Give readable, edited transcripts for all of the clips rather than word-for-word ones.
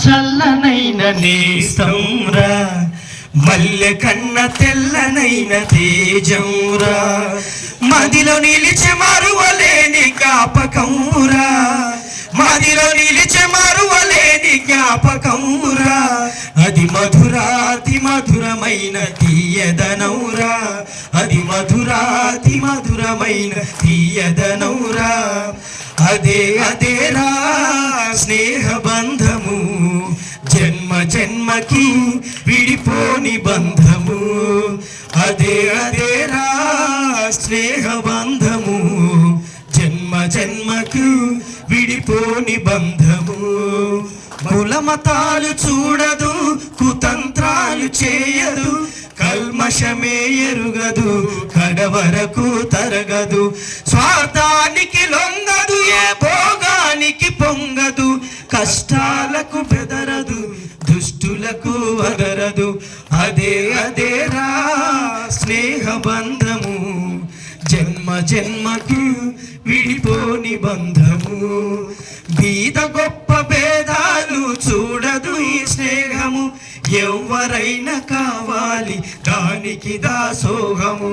చల్లనైన నేస్తంరా, మల్లె కన్న తెల్లనైన తేజంరా, మదిలో నిలిచి మరువలేని జ్ఞాపకంరా, మదిలో నిలిచి మరువలేని జ్ఞాపకంరా, అది మధురాతి మధురమైన తీయదనౌరా, అది మధురాతి మధురమైన తీయదనౌరా, అదే అదేరా స్నేహ బంధము, జన్మ జన్మకి విడిపోని బంధము, అదే అదేరా స్నేహ బంధము, జన్మ జన్మకు విడిపోని బంధము. కులమతాలు చూడదు, కుతంత్రాలు చేయదు, కల్మషమే ఎరుగదు, కడవరకు తరగదు, స్వార్థానికి లొంగదు, ఏ భోగానికి పొంగదు, కష్టాలకు బెదరదు, దుష్టులకు అగరదు, అదే అదేరా స్నేహ బంధము, జన్మ జన్మకు విడిపోని బంధము. బీద గొప్ప భేదాలు చూడదు ఈ స్నేహము, ఎవరైనా కావాలి దానికి దాసోహము,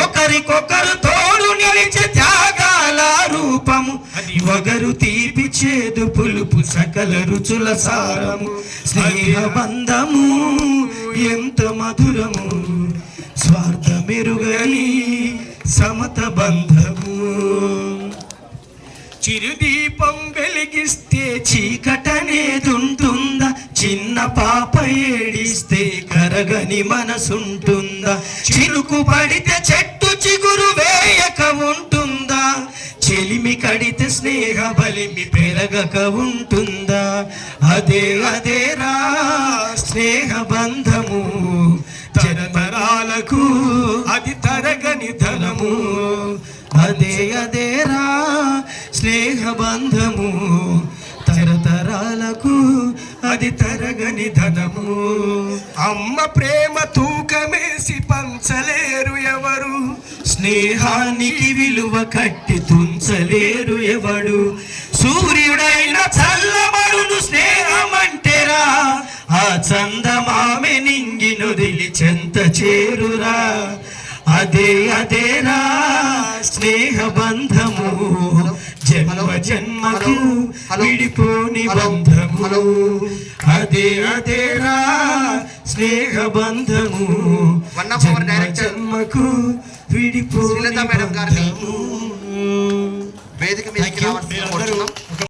ఒకరికొకరు తోడు నిలిచే త్యాగాల రూపము, అది వగరు తీపి చేదు పులుపు సకల రుచుల సారము, స్నేహ బంధము ఎంత మధురము, స్వార్థమెరుగని సమత బంధము. చిరుదీపం వెలిగిస్తే చీకటనేదుంటుందా, చిన్న పాప ఏడిస్తే కరగని మనసుంటుందా, చిరుకు పడితే చెట్టు చిగురు వేయక ఉంటుందా, చెలిమి కడితే స్నేహ బలిమి పెరగక ఉంటుందా, అదే అదేరా స్నేహ బంధము, తరతరాలకు అది తరగని ధనము, అదే అదేరా స్నేహ బంధము, తరతరాలకు అది తరగని ధనము. అమ్మ ప్రేమ తూకమేసి పంచలేరు ఎవరు, స్నేహానికి విలువ కట్టి తుంచలేరు ఎవడు, సూర్యుడైన చల్లబడును స్నేహమంటేరా, ఆ చందమామె నింగినొదిలి చెంత చేరురా, అదే అదేరా స్నేహ బంధము, జన్మ జన్మకు విడిపోని బంధము, అదే అదేరా స్నేహ బంధము, జన్మ జన్మకు విడిపోని బంధము. వేదిక మీదకి రావాల్సిందిగా కోరుతున్నాం.